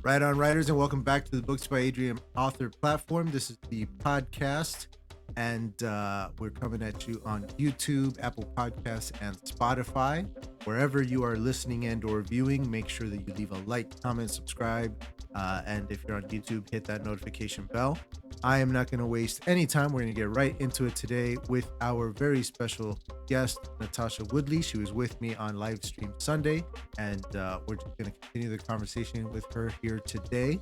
Right on, writers, and welcome back to the Books by Adrian author platform. This is the podcast, and we're coming at you on YouTube, Apple Podcasts, and Spotify. Wherever you are listening and or viewing, make sure that you leave a like, comment, subscribe, and if you're on YouTube, hit that notification bell. I am not going to waste any time. We're going to get right into it today with our very special guest, Natassha Woodley. She was with me on live stream Sunday, and we're just going to continue the conversation with her here today.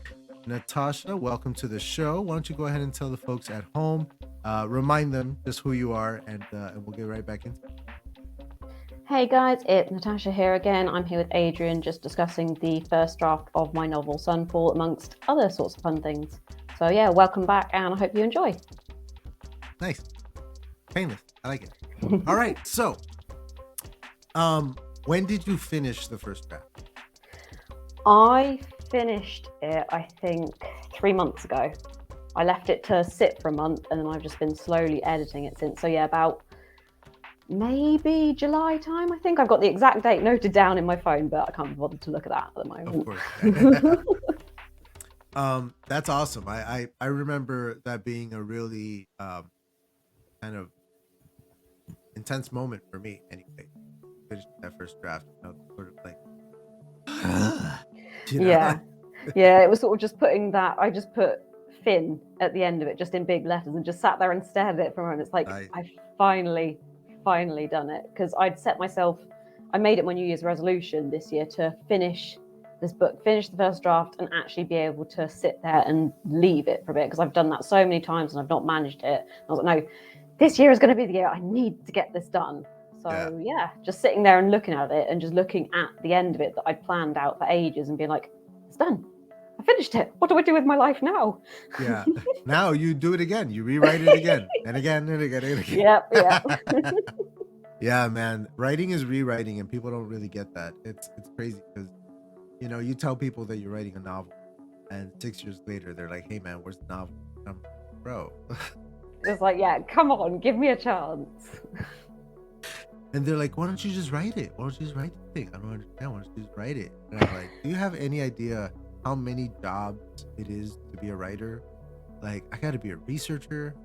Natassha, welcome to the show. Why don't you go ahead and tell the folks at home, remind them just who you are, and we'll get right back into it. Hey guys, it's Natassha here again. I'm here with Adrian, just discussing the first draft of my novel Sunfall, amongst other sorts of fun things. So yeah, welcome back, and I hope you enjoy. Nice. Painless. I like it. All right. So, when did you finish the first draft? I finished it, I think, 3 months ago. I left it to sit for a month, and then I've just been slowly editing it since. So yeah, about maybe July time, I think. I've got the exact date noted down in my phone, but I can't be bothered to look at that at the moment. Of course. That's awesome. I remember that being a really kind of intense moment for me anyway. Finishing that first draft, sort of like yeah, it was sort of just putting that. I just put Finn at the end of it, just in big letters, and just sat there and stared at it for a moment. It's like, nice. I finally done it, because I'd set myself, I made it my New Year's resolution this year to finish this book, finish the first draft, and actually be able to sit there and leave it for a bit, because I've done that so many times and I've not managed it. I was like, no, this year is going to be the year I need to get this done. So yeah, just sitting there and looking at it, and just looking at the end of it that I'd planned out for ages, and being like, it's done. I finished it. What do I do with my life now? Yeah. Now you do it again. You rewrite it again and again and again and again. Yep. Yeah, man. Writing is rewriting, and people don't really get that. It's crazy, because you tell people that you're writing a novel, and 6 years later they're like, hey man, where's the novel? I'm like, bro. It's like, yeah, come on, give me a chance. And they're like, why don't you just write it? Why don't you just write the thing? I don't understand. Why don't you just write it? And I'm like, do you have any idea how many jobs it is to be a writer? Like, I got to be a researcher.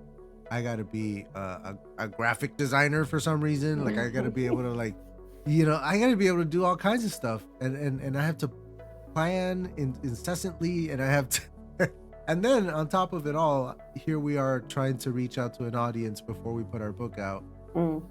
I got to be a graphic designer for some reason. Like, I got to be able to, like, I got to be able to do all kinds of stuff. And I have to plan incessantly. And I have to, and then on top of it all, here we are trying to reach out to an audience before we put our book out.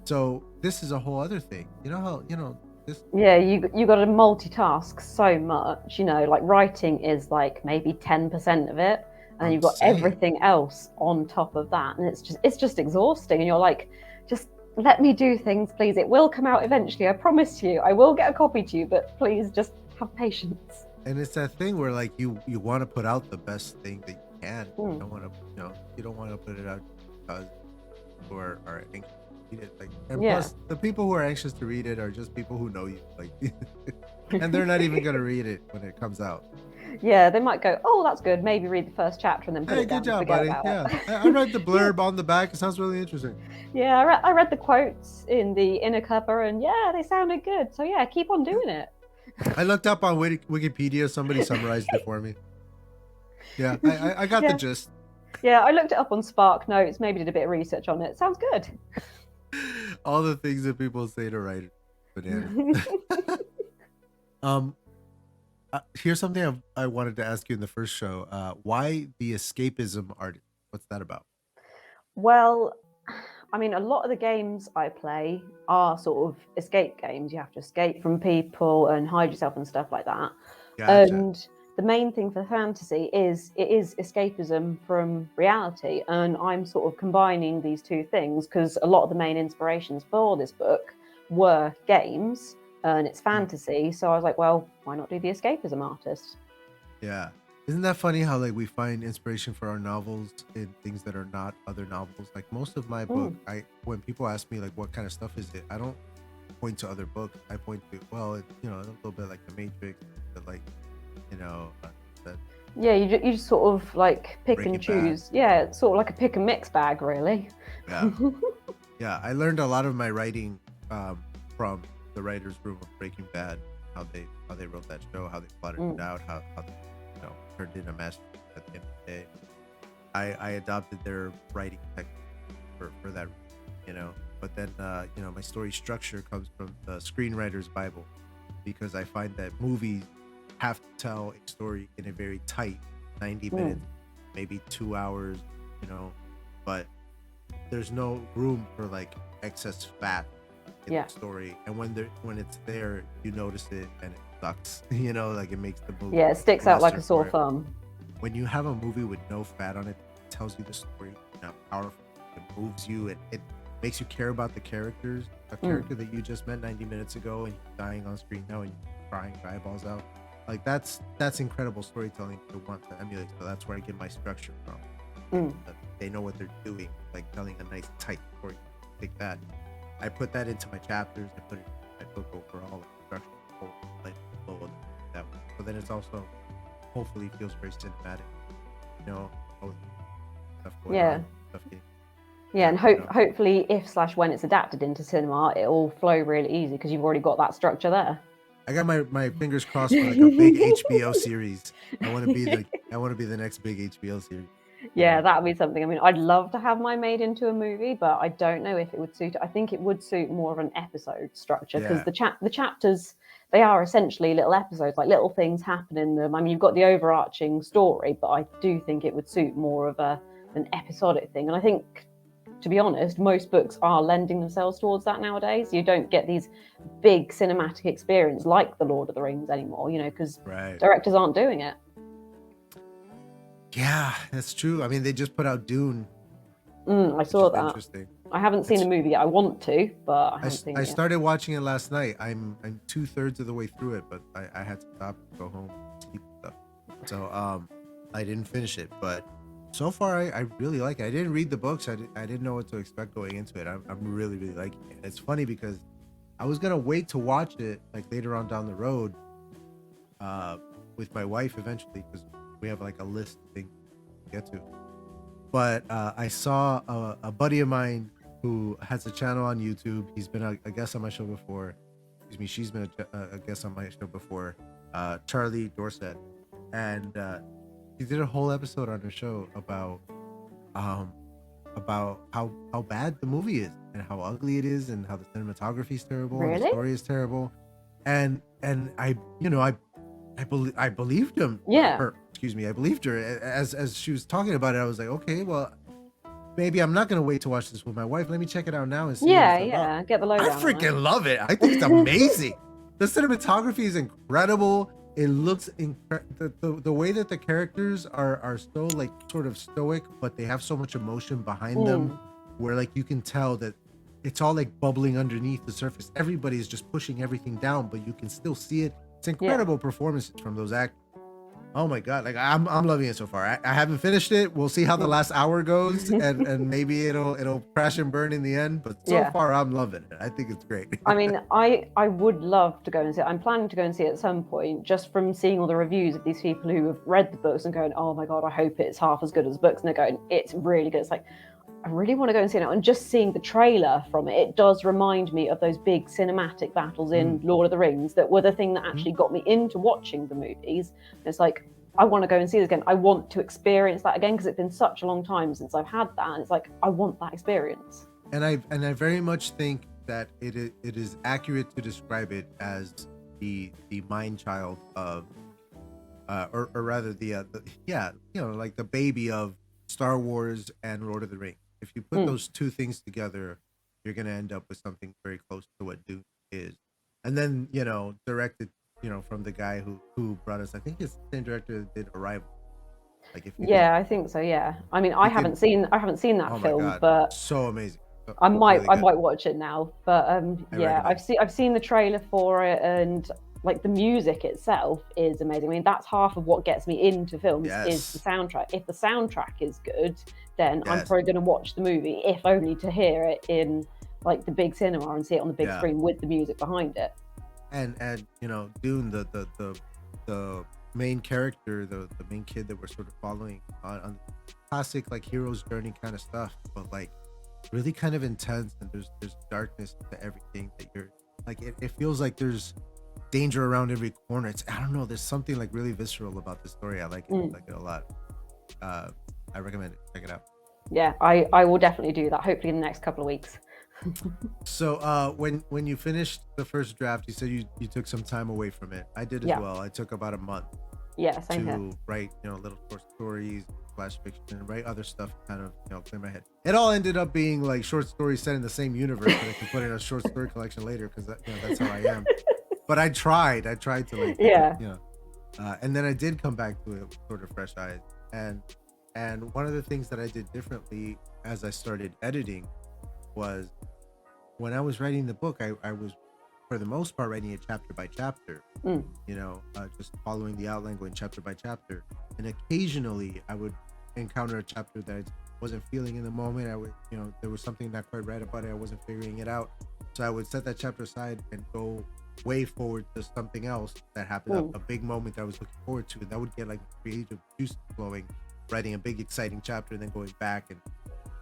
So this is a whole other thing. You know how, this. Yeah, you got to multitask so much, like writing is like maybe 10% of it. And you've got everything else on top of that. And it's just exhausting. And you're like, just let me do things, please. It will come out eventually. I promise you. I will get a copy to you, but please just have patience. And it's that thing where, like, you want to put out the best thing that you can. You don't want to, you don't want to put it out because people are anxious to read it. Like, and plus, the people who are anxious to read it are just people who know you, like, and they're not even gonna read it when it comes out. Yeah, they might go, oh, that's good. Maybe read the first chapter and then put it down. Good job, buddy. Yeah, I read the blurb on the back. It sounds really interesting. Yeah, I read the quotes in the inner cover, and yeah, they sounded good. So yeah, keep on doing it. I looked up on Wikipedia. Somebody summarized it for me. Yeah, I got the gist. Yeah, I looked it up on Spark Notes. Maybe did a bit of research on it. Sounds good. All the things that people say to write banana. Here's something I wanted to ask you in the first show. Why the escapism artist? What's that about? Well, I mean, a lot of the games I play are sort of escape games. You have to escape from people and hide yourself and stuff like that. Gotcha. And the main thing for fantasy is escapism from reality. And I'm sort of combining these two things, because a lot of the main inspirations for this book were games. And it's fantasy, so I was like, well, why not do the escapism artist? Yeah. Isn't that funny how, like, we find inspiration for our novels in things that are not other novels? Like, most of my book, when people ask me, like, what kind of stuff is it, I don't point to other books. I point to, well, it's, a little bit like The Matrix, but, like, yeah, you just sort of, like, pick and choose. Yeah, it's sort of like a pick and mix bag, really. Yeah. Yeah, I learned a lot of my writing from the writer's room of Breaking Bad, how they wrote that show, how they plotted it out, how turned into a masterpiece at the end of the day. I adopted their writing technique for that, you know. But then, you know, my story structure comes from the screenwriter's Bible, because I find that movies have to tell a story in a very tight 90 minutes, maybe 2 hours, you know, but there's no room for like excess fat in the story. And when it's there, you notice it and it sucks, you know, like it makes the movie. Yeah, it sticks out like a sore thumb. When you have a movie with no fat on it, it tells you the story, you know, powerful, it moves you, it makes you care about the characters. A character that you just met 90 minutes ago and he's dying on screen now and you're crying your eyeballs out. Like that's incredible storytelling to want to emulate. So that's where I get my structure from. They know what they're doing, like telling a nice tight story. Like that, I put that into my chapters. I put it in my book overall, like structure, like flow that way. So then it's also hopefully feels very cinematic. You know, stuff going on, stuff getting. Yeah, and hopefully, if/when it's adapted into cinema, it'll flow really easy because you've already got that structure there. I got my fingers crossed for like a big HBO series. I want to be the next big HBO series. Yeah, that would be something. I mean, I'd love to have mine made into a movie, but I don't know if it would suit. I think it would suit more of an episode structure because the chapters, they are essentially little episodes, like little things happen in them. I mean, you've got the overarching story, but I do think it would suit more of an episodic thing. And I think, to be honest, most books are lending themselves towards that nowadays. You don't get these big cinematic experience like The Lord of the Rings anymore, you know, because directors aren't doing it. Yeah, that's true. I mean, they just put out Dune. I saw that. Interesting. I haven't seen the movie yet. I want to, but I haven't seen it yet. I started watching it last night. I'm 2/3 of the way through it, but I had to stop and go home and sleep and stuff. So I didn't finish it, but so far I really like it. I didn't read the books. I didn't know what to expect going into it. I'm really liking it. It's funny because I was gonna wait to watch it like later on down the road with my wife eventually, because we have like a list of things to get to. But I saw a buddy of mine who has a channel on YouTube. He's been a guest on my show before. Excuse me, she's been a guest on my show before. Charlie Dorset, and he did a whole episode on her show about how bad the movie is and how ugly it is and how the cinematography is terrible and the story is terrible. And I believed him. I believed her as she was talking about it. I was like, okay, well, maybe I'm not gonna wait to watch this with my wife. Let me check it out now and see. Get the lowdown. I freaking love it. I think it's amazing. The cinematography is incredible. It looks the way that the characters are so like sort of stoic, but they have so much emotion behind them, where like you can tell that it's all like bubbling underneath the surface. Everybody is just pushing everything down, but you can still see it. It's incredible performances from those actors. Oh my god, like I'm loving it so far. I haven't finished it. We'll see how the last hour goes, and maybe it'll crash and burn in the end. But so far, I'm loving it. I think it's great. I mean, I would love to go and see it. I'm planning to go and see it at some point, just from seeing all the reviews of these people who have read the books and going, oh my god, I hope it's half as good as the books. And they're going, it's really good. It's like, I really want to go and see it now. And just seeing the trailer from it, it does remind me of those big cinematic battles in Lord of the Rings that were the thing that actually got me into watching the movies. And it's like, I want to go and see this again. I want to experience that again because it's been such a long time since I've had that. And it's like, I want that experience. And I very much think that it is accurate to describe it as the mind child of, or rather like the baby of Star Wars and Lord of the Rings. If you put those two things together, you're going to end up with something very close to what Dune is. And then, directed, from the guy who brought us, I think it's the same director that did Arrival. Like I think so. Yeah. I mean, I haven't seen that film, God, but so amazing. I might watch it now. But I've seen the trailer for it, and like the music itself is amazing. I mean, that's half of what gets me into films is the soundtrack. If the soundtrack is good, then I'm probably going to watch the movie, if only to hear it in like the big cinema and see it on the big screen with the music behind it. And Dune, the main character, the main kid that we're sort of following on classic like hero's journey kind of stuff, but like really kind of intense, and there's darkness to everything that you're like. It feels like there's danger around every corner. I don't know. There's something like really visceral about the story. I like it. I like it a lot. I recommend it. Check it out. Yeah, I will definitely do that. Hopefully in the next couple of weeks. So when you finished the first draft, you said you took some time away from it. I did as well. I took about a month to write, little short stories, flash fiction, and write other stuff, kind of, clear my head. It all ended up being like short stories set in the same universe that I can put in a short story collection later, because that's how I am. But I tried to like, and then I did come back to it with sort of fresh eyes. And one of the things that I did differently as I started editing was, when I was writing the book, I was, for the most part, writing it chapter by chapter, just following the outline, going chapter by chapter. And occasionally I would encounter a chapter that I wasn't feeling in the moment. I would, there was something not quite right about it. I wasn't figuring it out. So I would set that chapter aside and go way forward to something else that happened, a big moment that I was looking forward to. And that would get like creative juice flowing, writing a big, exciting chapter, and then going back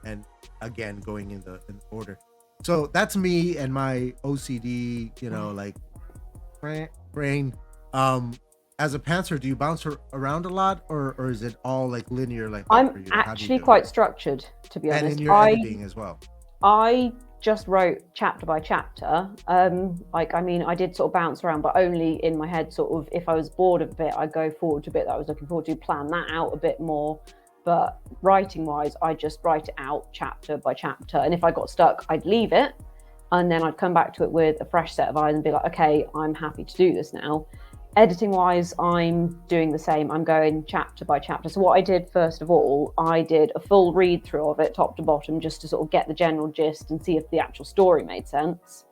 and again, going in the order. So that's me and my OCD, like brain. As a pantser, do you bounce around a lot, or is it all like linear? Like I'm actually quite structured, to be honest. And in your editing as well. I just wrote chapter by chapter. I did sort of bounce around, but only in my head. Sort of, if I was bored of a bit, I'd go forward to a bit that I was looking forward to, plan that out a bit more. But writing wise, I just write it out chapter by chapter. And if I got stuck, I'd leave it. And then I'd come back to it with a fresh set of eyes and be like, okay, I'm happy to do this now. Editing wise, I'm doing the same. I'm going chapter by chapter. So what I did, first of all, I did a full read through of it, top to bottom, just to sort of get the general gist and see if the actual story made sense.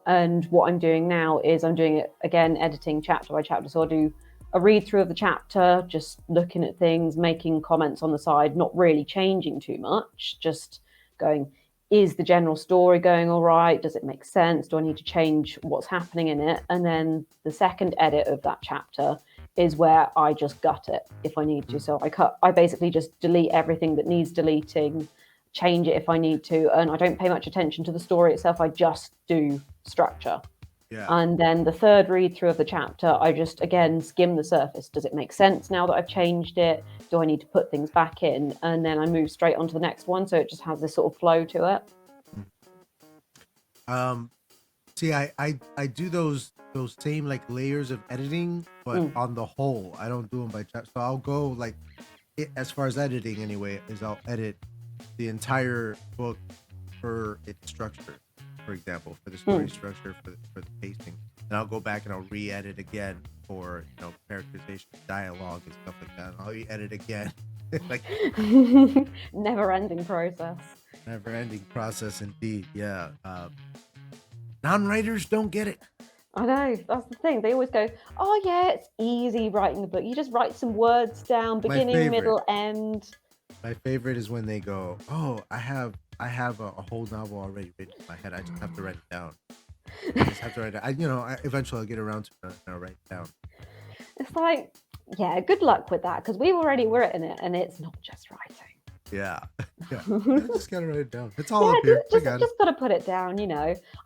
And what I'm doing now is I'm doing it again, editing chapter by chapter. So I'll do a read through of the chapter, just looking at things, making comments on the side, not really changing too much, just going, is the general story going all right? Does it make sense? Do I need to change what's happening in it? And then the second edit of that chapter is where I just gut it if I need to. So I basically just delete everything that needs deleting, change it if I need to, and I don't pay much attention to the story itself. I just do structure. Yeah. And then the third read through of the chapter, I just, again, skim the surface. Does it make sense now that I've changed it? Do I need to put things back in? And then I move straight on to the next one. So it just has this sort of flow to it. See, I do those same like layers of editing, but on the whole, I don't do them by chapter. So I'll go like, as far as editing anyway, is I'll edit the entire book for its structure. For example, for the story structure, for the pacing, and I'll go back and I'll re-edit again for characterization, dialogue, and stuff like that. And I'll re-edit again, like never-ending process. Never-ending process, indeed. Yeah. Non-writers don't get it. I know, that's the thing. They always go, "Oh yeah, it's easy writing the book. You just write some words down, beginning, middle, end." My favorite is when they go, "Oh, I have a whole novel already written in my head. I just have to write it down. Eventually I'll get around to it and I'll write it down." It's like, yeah, good luck with that, because we've already written it, and it's not just writing. Yeah. I just gotta write it down. It's all up here. Just gotta put it down. I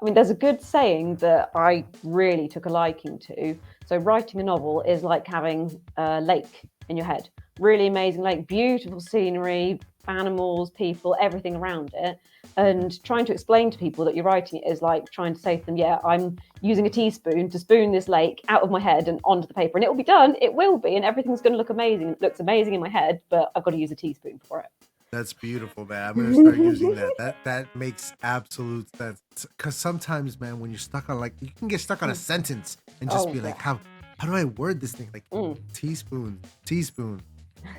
mean, there's a good saying that I really took a liking to. So writing a novel is like having a lake in your head. Really amazing lake, beautiful scenery, animals, people, everything around it. And trying to explain to people that you're writing it is like trying to say to them, yeah, I'm using a teaspoon to spoon this lake out of my head and onto the paper, and it will be done. It will be, and everything's going to look amazing. It looks amazing in my head, but I've got to use a teaspoon for it. That's beautiful, man. I'm going to start using that. That makes absolute sense. Because sometimes, man, when you're stuck on, like, you can get stuck on a sentence and just be like, how do I word this thing? Like, teaspoon,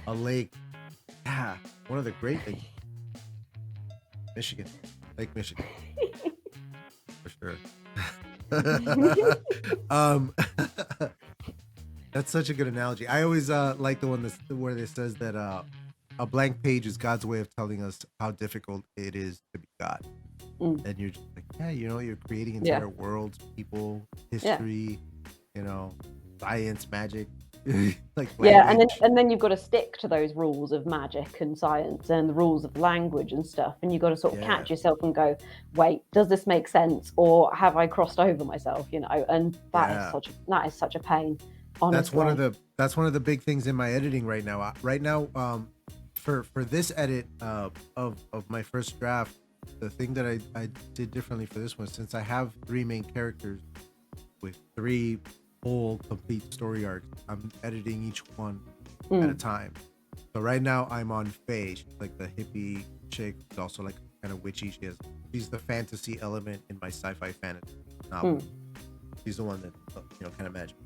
a lake. Yeah, one of the great things. Lake Michigan. For sure. That's such a good analogy. I always like the one where it says that a blank page is God's way of telling us how difficult it is to be God. And you're just like, yeah, you're creating entire worlds, people, history, science, magic. like Yeah, language. and then you've got to stick to those rules of magic and science and the rules of language and stuff, and you've got to sort of Yeah, catch yourself and go, wait, does this make sense, or have I crossed over myself? You know, and yeah. that is such a pain, That's honestly. that's one of the big things in my editing right now. Right now, for this edit of my first draft, the thing that I did differently for this one, since I have three main characters with three full complete story arcs, I'm editing each one at a time. So right now I'm on Faye. She's like the hippie chick. She's also like kind of witchy. She's the fantasy element in my sci-fi fantasy novel. She's the one that kind of magic,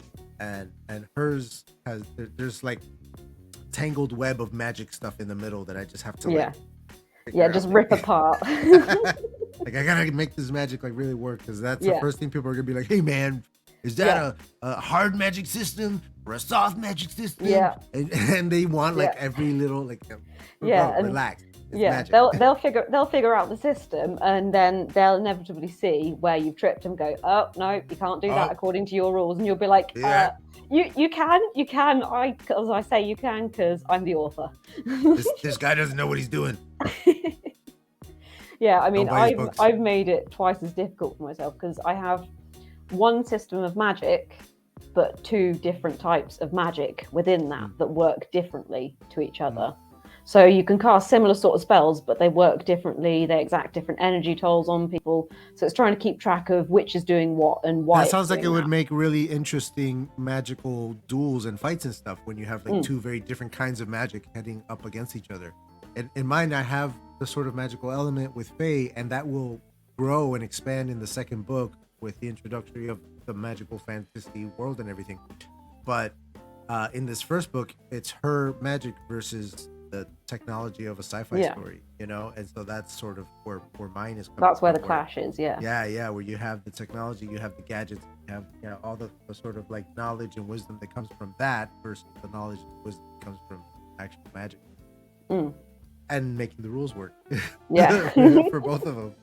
and hers has there's like tangled web of magic stuff in the middle that I just have to Yeah, figure just out. rip apart. Like I gotta make this magic like really work, because that's the Yeah, first thing people are gonna be like, hey man, is that yeah, a hard magic system or a soft magic system? yeah, And they want like yeah. every little like, Yeah, bro, and relax, it's yeah, magic. they'll figure out the system, and then they'll inevitably see where you've tripped and go, oh no, you can't do that Oh according to your rules, and you'll be like, yeah, you can, as I say you can, because I'm the author. this guy doesn't know what he's doing. Yeah, I Don't mean, buy his books. I've made it twice as difficult for myself because I have one system of magic, but two different types of magic within that work differently to each other. So you can cast similar sort of spells, but they work differently. They exact different energy tolls on people. So it's trying to keep track of which is doing what and why. That sounds like it would that. make really interesting magical duels and fights and stuff when you have like two very different kinds of magic heading up against each other. And in mine, I have the sort of magical element with Faye, and that will grow and expand in the second book with the introductory of the magical fantasy world and everything. But in this first book, it's her magic versus the technology of a sci-fi story, and so that's sort of where mine is coming That's where from, the clash is, yeah. Yeah, where you have the technology, you have the gadgets, you have all the sort of like knowledge and wisdom that comes from that versus the knowledge and wisdom that comes from actual magic. And making the rules work. Yeah. For both of them.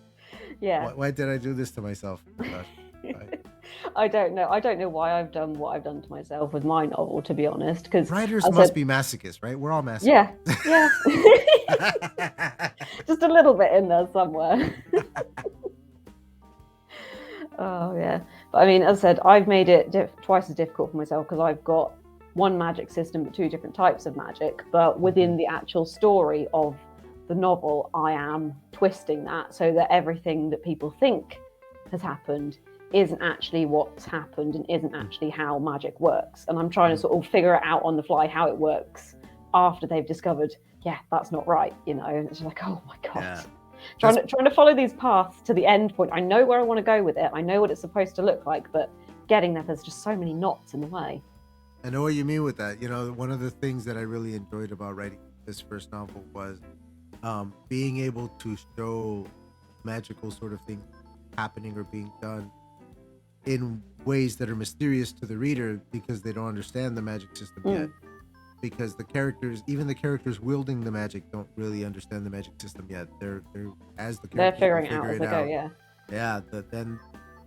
Yeah. Why did I do this to myself? Oh, gosh. I don't know why I've done what I've done to myself with my novel, to be honest. Because writers must be masochists, right? We're all masochists. Yeah. Just a little bit in there somewhere. Oh yeah, but I mean, as I said, I've made it twice as difficult for myself because I've got one magic system but two different types of magic. But within the actual story of the novel, I am twisting that so that everything that people think has happened isn't actually what's happened and isn't actually how magic works. And I'm trying to sort of figure it out on the fly how it works after they've discovered, yeah, that's not right. It's just like, oh my god. Yeah. Trying to follow these paths to the end point. I know where I want to go with it. I know what it's supposed to look like, but getting there's just so many knots in the way. I know what you mean with that. One of the things that I really enjoyed about writing this first novel was being able to show magical sort of things happening or being done in ways that are mysterious to the reader because they don't understand the magic system yet. Because even the characters wielding the magic don't really understand the magic system yet. They're figuring it out as they go. Yeah. Then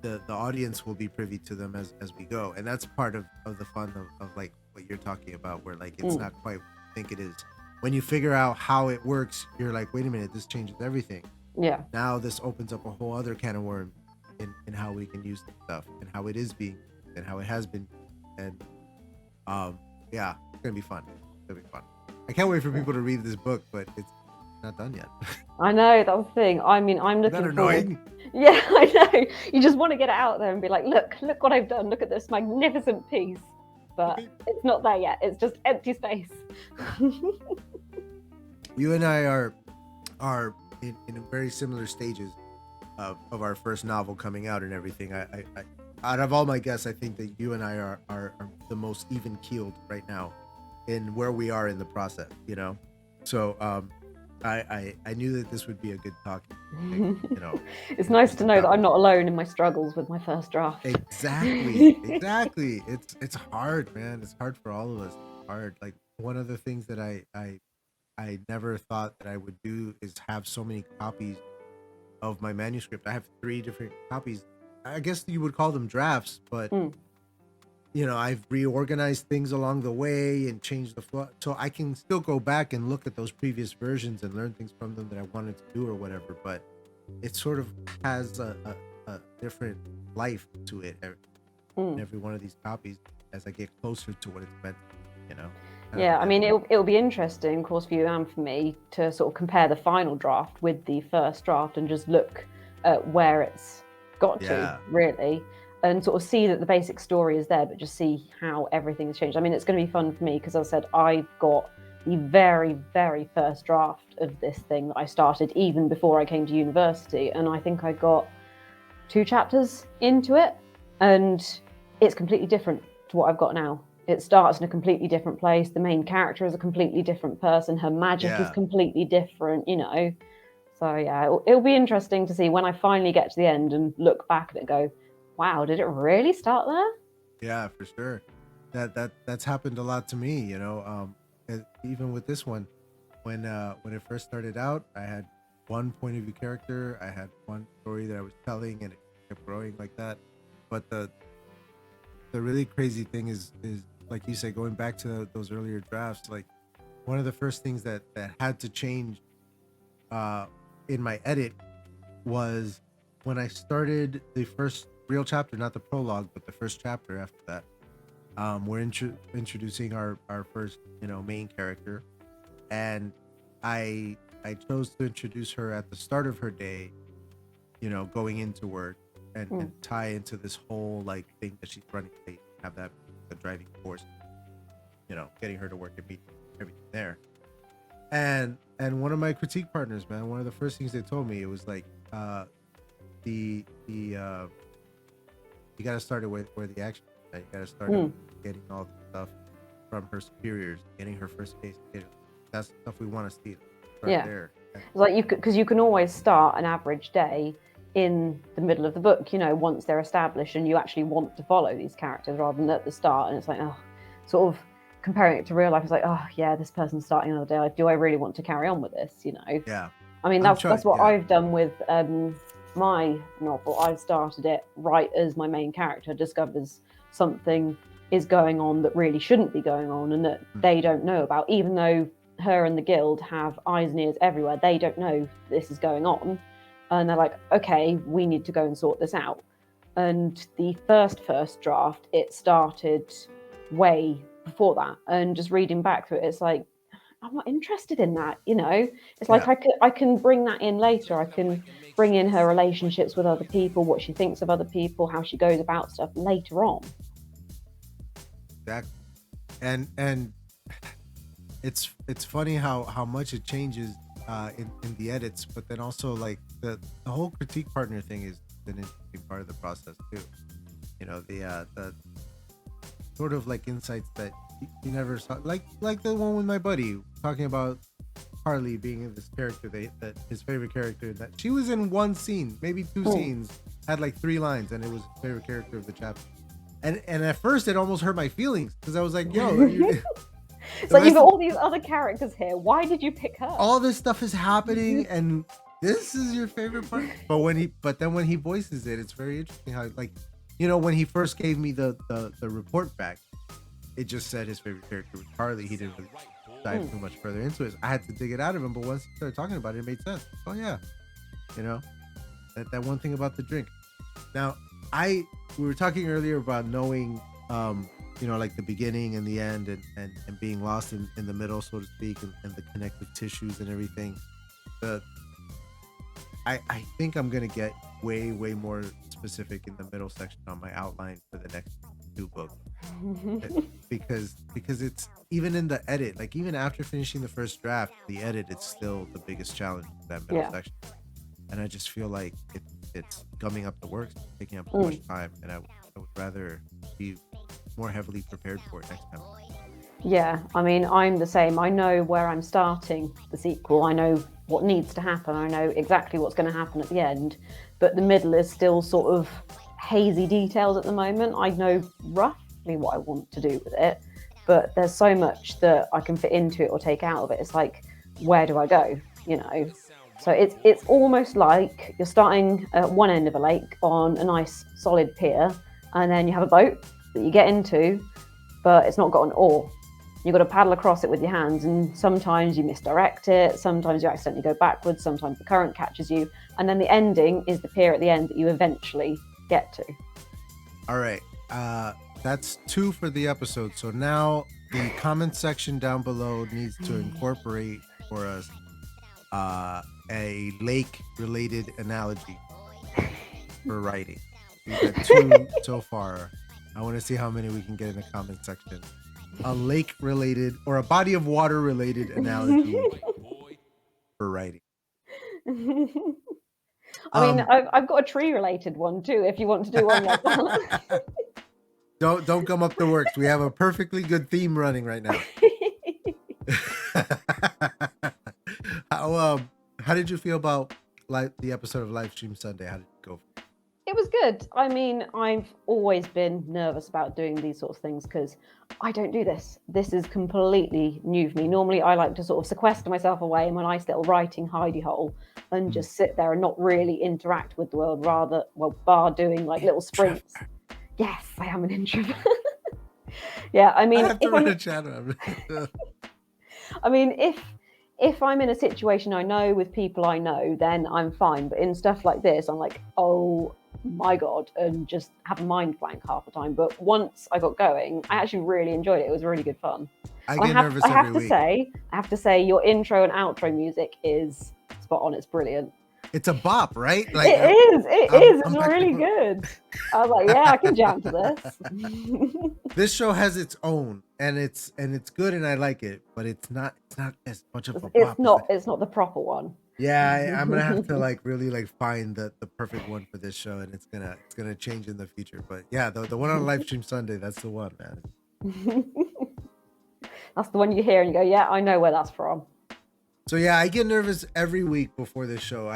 the audience will be privy to them as we go, and that's part of the fun of like what you're talking about, where like it's not quite what you think it is. When you figure out how it works, you're like, wait a minute, this changes everything. Yeah. Now this opens up a whole other can of worms in how we can use this stuff and how it is being and how it has been, and yeah, it's gonna be fun. It's gonna be fun. I can't wait for people to read this book, but it's not done yet. I know, that was the thing. I mean, I'm looking Isn't that annoying? Yeah, I know. You just want to get it out there and be like, look what I've done. Look at this magnificent piece. But it's not there yet. It's just empty space. You and I are in very similar stages of our first novel coming out and everything. I out of all my guests, I think that you and I are the most even keeled right now in where we are in the process, So I knew that this would be a good talk. It's nice to know that I'm not alone in my struggles with my first draft. Exactly. It's hard, man. It's hard for all of us. It's hard. Like one of the things that I never thought that I would do is have so many copies of my manuscript. I have 3 different copies. I guess you would call them drafts, but I've reorganized things along the way and changed the flow, so I can still go back and look at those previous versions and learn things from them that I wanted to do or whatever. But it sort of has a different life to it in every one of these copies as I get closer to what it's meant to be, Yeah, I mean, it'll be interesting, of course, for you and for me to sort of compare the final draft with the first draft and just look at where it's got to, really, and sort of see that the basic story is there, but just see how everything has changed. I mean, it's going to be fun for me because, as I said, I've got the very, very first draft of this thing that I started even before I came to university, and I think I got 2 chapters into it, and it's completely different to what I've got now. It starts in a completely different place. The main character is a completely different person. Her magic is completely different, So yeah, it'll be interesting to see when I finally get to the end and look back at it and go, wow, did it really start there? Yeah, for sure. That's happened a lot to me, even with this one. When it first started out, I had one point of view character. I had one story that I was telling, and it kept growing like that. But the really crazy thing is like you said, going back to those earlier drafts, like one of the first things that had to change in my edit was when I started the first real chapter, not the prologue, but the first chapter after that. We're introducing our first, main character, and I chose to introduce her at the start of her day, going into work and tie into this whole like thing that she's running late, have that the driving force, getting her to work and meet everything there. And one of my critique partners, man, one of the first things they told me, it was like you got to start it where the action is, right? You got to start getting all the stuff from her superiors, getting her first case. That's the stuff we want to see. Start there. It's like because you can always start an average day in the middle of the book, once they're established and you actually want to follow these characters rather than at the start. And it's like, sort of comparing it to real life, it's like, this person's starting another day. Do I really want to carry on with this? Yeah. I mean, that's what I've done with my novel. I started it right as my main character discovers something is going on that really shouldn't be going on and that they don't know about, even though her and the guild have eyes and ears everywhere. They don't know this is going on. And they're like, okay, we need to go and sort this out. And the first draft, it started way before that. And just reading back through it, it's like, I'm not interested in that, It's like I can bring that in later. I can bring in her relationships with other people, what she thinks of other people, how she goes about stuff later on. Exactly. And it's funny how much it changes in the edits, but then also like the whole critique partner thing is an interesting part of the process too. The sort of like insights that you never saw, like the one with my buddy talking about Harley being this character that his favorite character, that she was in one scene, maybe 2 scenes, had like 3 lines, and it was his favorite character of the chapter. And at first it almost hurt my feelings because I was like, yo, it's like you've got all these other characters here. Why did you pick her? All this stuff is happening and this is your favorite part. But then when he voices it, it's very interesting how, like, when he first gave me the report back, it just said his favorite character was Harley. He didn't really dive too much further into it. I had to dig it out of him, but once he started talking about it, it made sense. Oh yeah, that one thing about the drink. Now, we were talking earlier about knowing, like the beginning and the end, and being lost in the middle, so to speak, and the connective tissues and everything. I think I'm gonna get way more specific in the middle section on my outline for the next 2 books, because it's even in the edit, like even after finishing the first draft, the edit, it's still the biggest challenge in that middle section, and I just feel like it's gumming up the works, taking up too much time, and I would rather be more heavily prepared for it next time. Yeah, I mean, I'm the same. I know where I'm starting the sequel. I know what needs to happen. I know exactly what's going to happen at the end. But the middle is still sort of hazy details at the moment. I know roughly what I want to do with it, but there's so much that I can fit into it or take out of it. It's like, where do I go? So it's almost like you're starting at one end of a lake on a nice solid pier, and then you have a boat, that you get into, but it's not got an oar. You've got to paddle across it with your hands, and sometimes you misdirect it, sometimes you accidentally go backwards, sometimes the current catches you, and then the ending is the pier at the end that you eventually get to. All right. That's 2 for the episode. So now the comment section down below needs to incorporate for us a lake-related analogy for writing. We've got 2 so far. I want to see how many we can get in the comment section. A lake-related or a body of water-related analogy for writing. I mean, I've got a tree-related one too, if you want to do one like that. Don't come up the works. We have a perfectly good theme running right now. How did you feel about the episode of Livestream Sunday? How did it go? It was good. I mean, I've always been nervous about doing these sorts of things because I don't do this. This is completely new for me. Normally, I like to sort of sequester myself away in my nice little writing hidey hole and just sit there and not really interact with the world, bar doing like little sprints. Yes, I am an introvert. Yeah, I mean, I have to run a channel. I mean, if I'm in a situation I know with people I know, then I'm fine. But in stuff like this, I'm like, oh my God, and just have a mind blank half the time. But once I got going, I actually really enjoyed it. It was really good fun. I get nervous every week. I have to say, your intro and outro music is spot on. It's brilliant. It's a bop, right? Like, it is. It's really good. I was like, yeah, I can jam to this. This show has its own, and it's good, and I like it, but it's not as much of a bop. It's not the proper one. Yeah, I'm gonna have to really find the perfect one for this show, and it's gonna change in the future. But yeah, the one on Livestream Sunday, that's the one, man. That's the one you hear and you go, yeah, I know where that's from. So yeah, I get nervous every week before this show.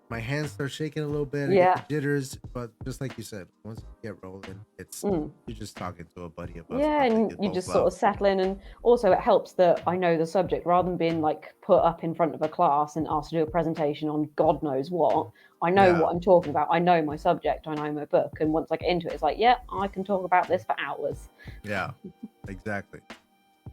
My hands start shaking a little bit. I get the jitters, but just like you said, once you get rolling, it's you're just talking to a buddy about. Yeah, and you just sort of settle in, and also it helps that I know the subject rather than being like put up in front of a class and asked to do a presentation on God knows what. I know what I'm talking about. I know my subject. I know my book, and once I get into it, it's like, yeah, I can talk about this for hours. Yeah, exactly.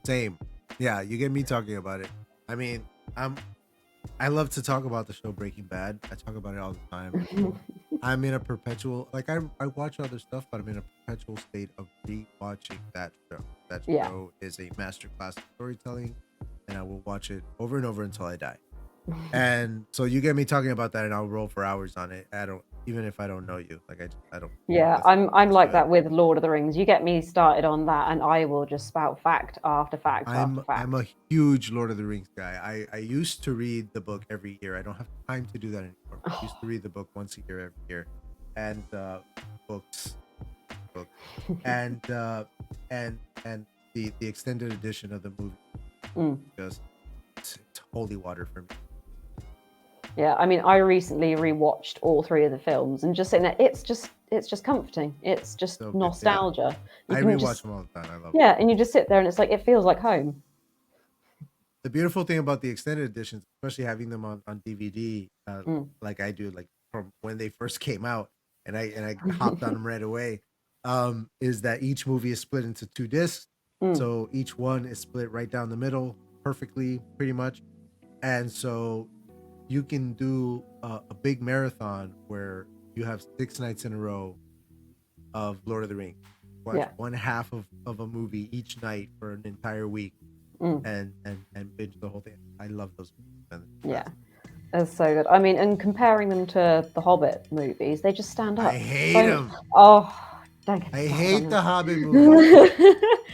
Same. Yeah, you get me talking about it. I mean, I love to talk about the show Breaking Bad. I talk about it all the time. I'm in a perpetual, like I watch other stuff, but I'm in a perpetual state of re-watching that show. That show is a masterclass of storytelling, and I will watch it over and over until I die. And so you get me talking about that, and I'll roll for hours on it. Even if I don't know you, like I don't. Yeah, I'm like that with Lord of the Rings. You get me started on that, and I will just spout fact after fact after fact. I'm a huge Lord of the Rings guy. I used to read the book every year. I don't have time to do that anymore. I used to read the book once a year every year, and books, and the extended edition of the movie. Just it's holy water for me. Yeah, I mean, I recently rewatched all 3 of the films, and just saying that it's just comforting. It's just so nostalgia. I rewatch them all the time. I love it. Yeah, and you just sit there, and it's like it feels like home. The beautiful thing about the extended editions, especially having them on DVD, like I do, like from when they first came out, and I hopped on them right away, is that each movie is split into 2 discs. So each one is split right down the middle, perfectly, pretty much, and so you can do a big marathon where you have 6 nights in a row of Lord of the Rings. Watch one half of a movie each night for an entire week, and binge the whole thing. I love those movies. Yeah, that's so good. I mean, and comparing them to the Hobbit movies, they just stand up. I hate them. Oh, don't get I hate the Hobbit movies.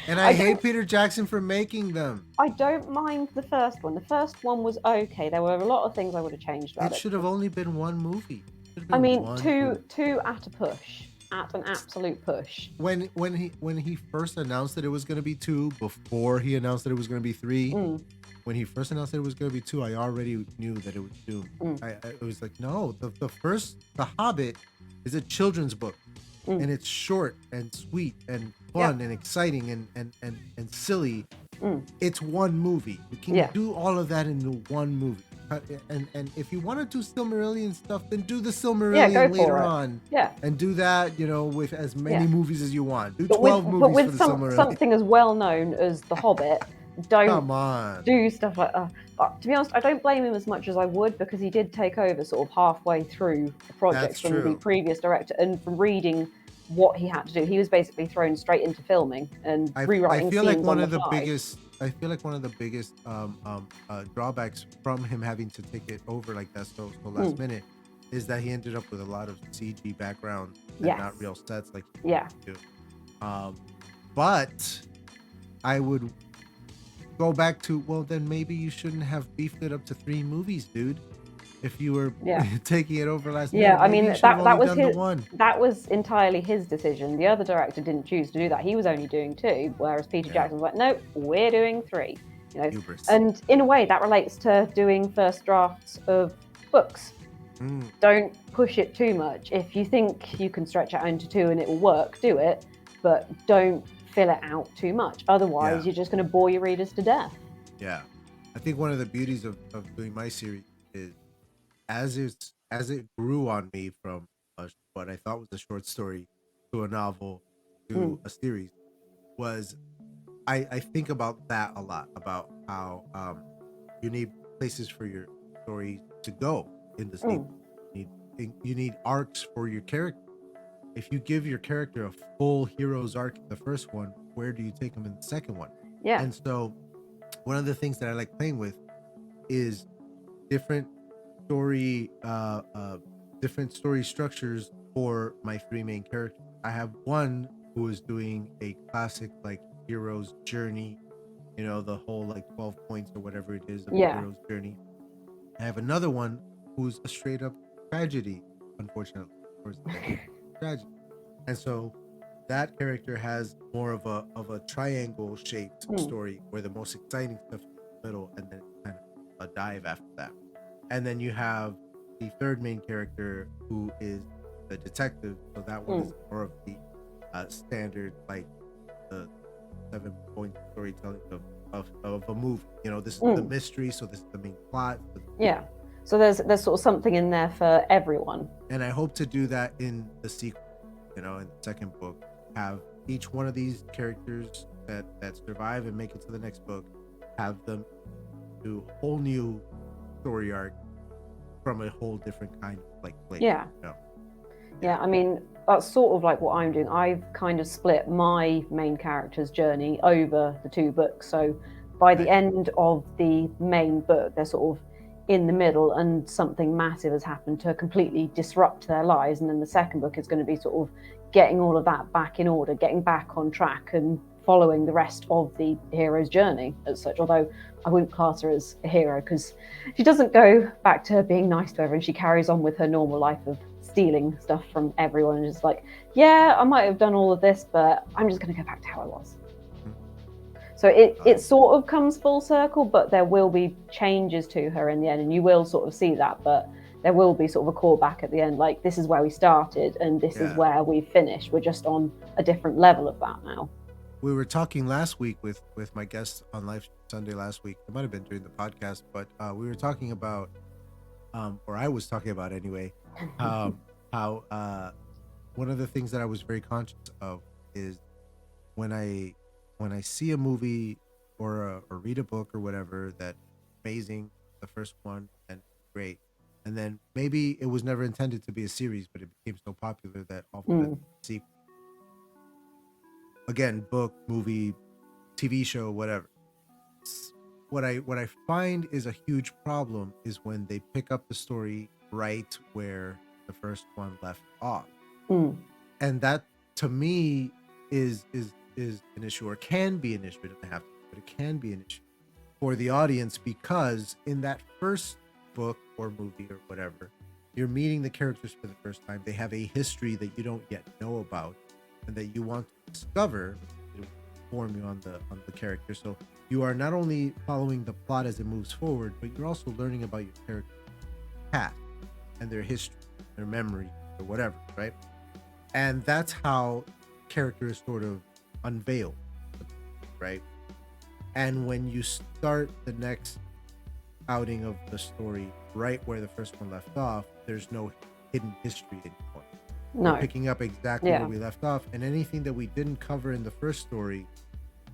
And I hate Peter Jackson for making them. I don't mind the first one. The first one was okay. There were a lot of things I would have changed about it. It should have only been 1 movie. I mean, two at a push, at an absolute push. When he first announced that it was going to be 2, before he announced that it was going to be 3, when he first announced that it was going to be 2, I already knew that it was doomed. I was like, no, the Hobbit is a children's book. And it's short and sweet and fun and exciting and silly. It's 1 movie. You can do all of that into 1 movie. cut it. And if you want to do Silmarillion stuff, then do the Yeah, Silmarillion go later for it. on, Yeah. and do that, you know, with as many Yeah. movies as you want. Do But 12 with movies for the Silmarillion. something as well known as The Hobbit, don't Come on. do stuff like to be honest, I don't blame him as much as I would, because he did take over sort of halfway through the project That's from the true. previous director, and from reading what he had to do, he was basically thrown straight into filming and rewriting I feel scenes like one on of the the fly. biggest drawbacks from him having to take it over like that so last minute is that he ended up with a lot of CG background and Yes. not real sets like he Yeah. used to. But I would go back to, well, then maybe you shouldn't have beefed it up to 3 movies, dude. If you were Yeah. taking it over last Yeah, minute, I maybe mean you should have that only was done his, the one. that was entirely his decision. The other director didn't choose to do that. He was only doing 2, whereas Peter Jackson was like, no, we're doing 3. You know, Hubris. and in a way that relates to doing first drafts of books. Don't push it too much. If you think you can stretch it out into 2 and it will work, do it, but don't fill it out too much. Otherwise, you're just going to bore your readers to death. Yeah, I think one of the beauties of doing my series is as it grew on me from what I thought was a short story to a novel to a series, was I think about that a lot, about how you need places for your story to go in the sequel. You need arcs for your character. If you give your character a full hero's arc in the first one, where do you take them in the second one? Yeah. And so one of the things that I like playing with is different story structures for my 3 main characters. I have one who is doing a classic like hero's journey, you know, the whole like 12 points or whatever it is of hero's journey. I have another one who's a straight up tragedy, unfortunately, or tragedy. And so that character has more of a triangle shaped story where the most exciting stuff is in the middle and then kind of a dive after that. And then you have the 3rd main character who is the detective. So that one is more of the standard, like the 7-point storytelling of a movie. You know, this is the mystery, so this is the main plot. Yeah. So there's sort of something in there for everyone. And I hope to do that in the sequel, you know, in the second book, have each one of these characters that survive and make it to the next book, have them do a whole new story arc from a whole different kind of like place. Yeah. You know? Yeah, I mean, that's sort of like what I'm doing. I've kind of split my main character's journey over the 2 books. So by the end of the main book, they're sort of in the middle and something massive has happened to completely disrupt their lives. And then the second book is going to be sort of getting all of that back in order, getting back on track and following the rest of the hero's journey as such. Although I wouldn't class her as a hero because she doesn't go back to being nice to everyone. She carries on with her normal life of stealing stuff from everyone and just like, yeah, I might have done all of this, but I'm just going to go back to how I was. So it sort of comes full circle, but there will be changes to her in the end, and you will sort of see that, but there will be sort of a callback at the end, like this is where we started and this is where we finished. We're just on a different level of that now. We were talking last week with my guest on Live Sunday last week. It might have been during the podcast, but we were talking about, or I was talking about anyway, how one of the things that I was very conscious of is when I see a movie or read a book or whatever that amazing, the first one, and great, and then maybe it was never intended to be a series, but it became so popular that all of a sequel. Again, book, movie, TV show, whatever. What I find is a huge problem is when they pick up the story right where the first one left off, and that to me is an issue, or can be an issue. It doesn't have to, but it can be an issue for the audience, because in that first book or movie or whatever, you're meeting the characters for the first time. They have a history that you don't yet know about and that you want to discover to inform you on the character. So you are not only following the plot as it moves forward, but you're also learning about your character's past and their history, their memory, or whatever, right? And that's how character is sort of unveiled, right? And when you start the next outing of the story right where the first one left off, there's no hidden history anymore. No. We're picking up exactly where we left off, and anything that we didn't cover in the first story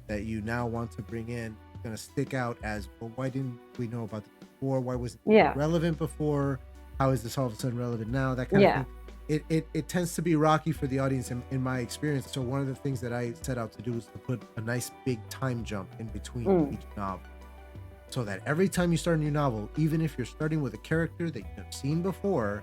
that you now want to bring in is going to stick out as, well, why didn't we know about this before? Why wasn't it relevant before? How is this all of a sudden relevant now? That kind of thing. It tends to be rocky for the audience in my experience. So one of the things that I set out to do is to put a nice big time jump in between each novel, so that every time you start a new novel, even if you're starting with a character that you've seen before,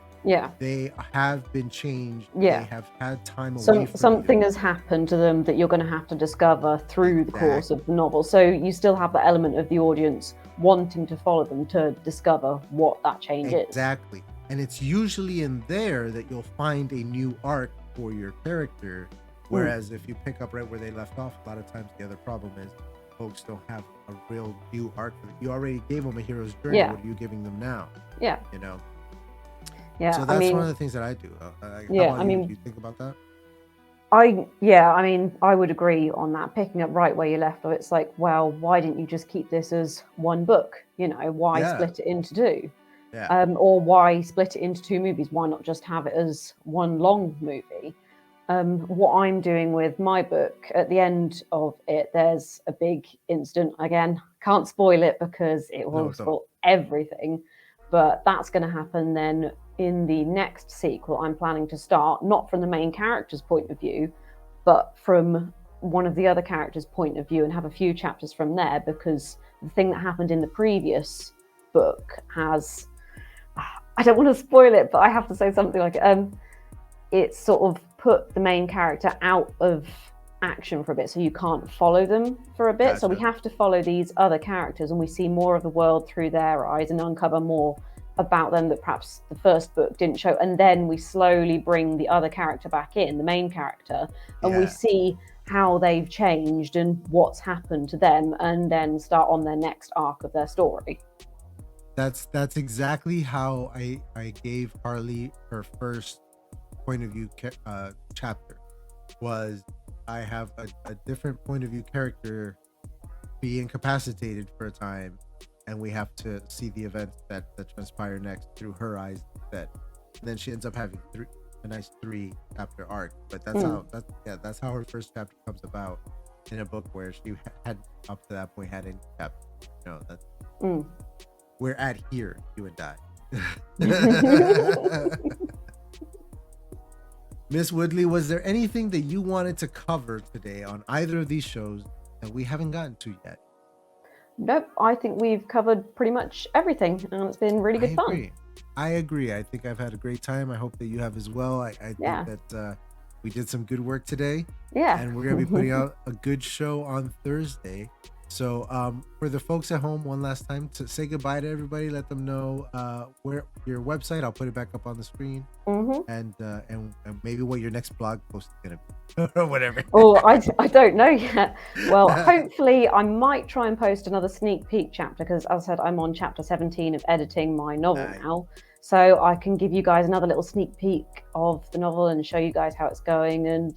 they have been changed. They have had time away from something has happened to them that you're going to have to discover through the course of the novel. So you still have the element of the audience wanting to follow them to discover what that change is. Exactly. And it's usually in there that you'll find a new arc for your character. Whereas if you pick up right where they left off, a lot of times the other problem is folks don't have a real new arc for them. You already gave them a hero's journey. What are you giving them now? You know? So that's one of the things that I do. Do you think about that? I would agree on that. Picking up right where you left off, it's like, well, why didn't you just keep this as one book? You know, why split it into two? Or why split it into two movies? Why not just have it as one long movie? What I'm doing with my book, at the end of it, there's a big incident. Again, can't spoil it because it will spoil everything. But that's going to happen then in the next sequel I'm planning to start, not from the main character's point of view, but from one of the other characters' point of view, and have a few chapters from there, because the thing that happened in the previous book has, I don't want to spoil it, but I have to say something like it sort of put the main character out of action for a bit, so you can't follow them for a bit. Gotcha. So we have to follow these other characters, and we see more of the world through their eyes and uncover more about them that perhaps the first book didn't show. And then we slowly bring the other character back in, the main character, and we see how they've changed and what's happened to them, and then start on their next arc of their story. That's exactly how I gave Harley her first point of view chapter. Was I have a different point of view character be incapacitated for a time, and we have to see the events that transpire next through her eyes instead. And then she ends up having a nice 3-chapter arc. But that's how her first chapter comes about in a book where she had up to that point had any chapter. You know, that's we're at here, you and I. Miss Woodley, was there anything that you wanted to cover today on either of these shows that we haven't gotten to yet? Nope, I think we've covered pretty much everything, and it's been really good fun. I agree. I think I've had a great time. I hope that you have as well. I think that we did some good work today. Yeah. And we're going to be putting out a good show on Thursday. So for the folks at home, one last time, to say goodbye to everybody, let them know where your website. I'll put it back up on the screen, and maybe what your next blog post is gonna be, or whatever. Oh, I don't know yet. Well, hopefully I might try and post another sneak peek chapter, because as I said, I'm on chapter 17 of editing my novel now. So I can give you guys another little sneak peek of the novel and show you guys how it's going. And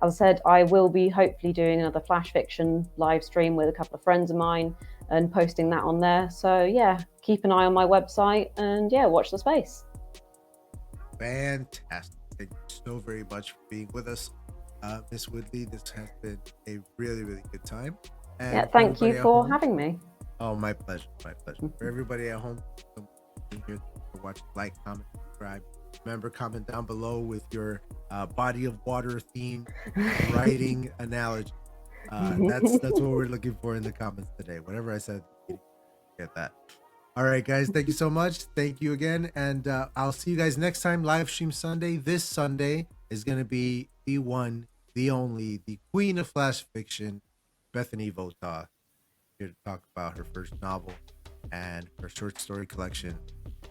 as I said, I will be hopefully doing another flash fiction live stream with a couple of friends of mine and posting that on there. So yeah, keep an eye on my website and watch the space. Fantastic. Thank you so very much for being with us, Miss Woodley. This has been a really, really good time. And thank you for having me. Oh, my pleasure. My pleasure. For everybody at home, here to watch, like, comment, subscribe. Remember, comment down below with your body of water theme writing analogy. That's what we're looking for in the comments today. Whatever I said, get that. All right, guys. Thank you so much. Thank you again. And I'll see you guys next time. Live stream Sunday. This Sunday is going to be the one, the only, the queen of flash fiction, Bethany Votah, here to talk about her first novel and her short story collection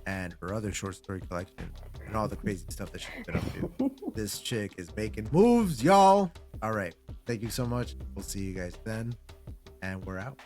and her other short story collection and all the crazy stuff that she's been up to. This chick is making moves, y'all. All right. Thank you so much. We'll see you guys then. And we're out.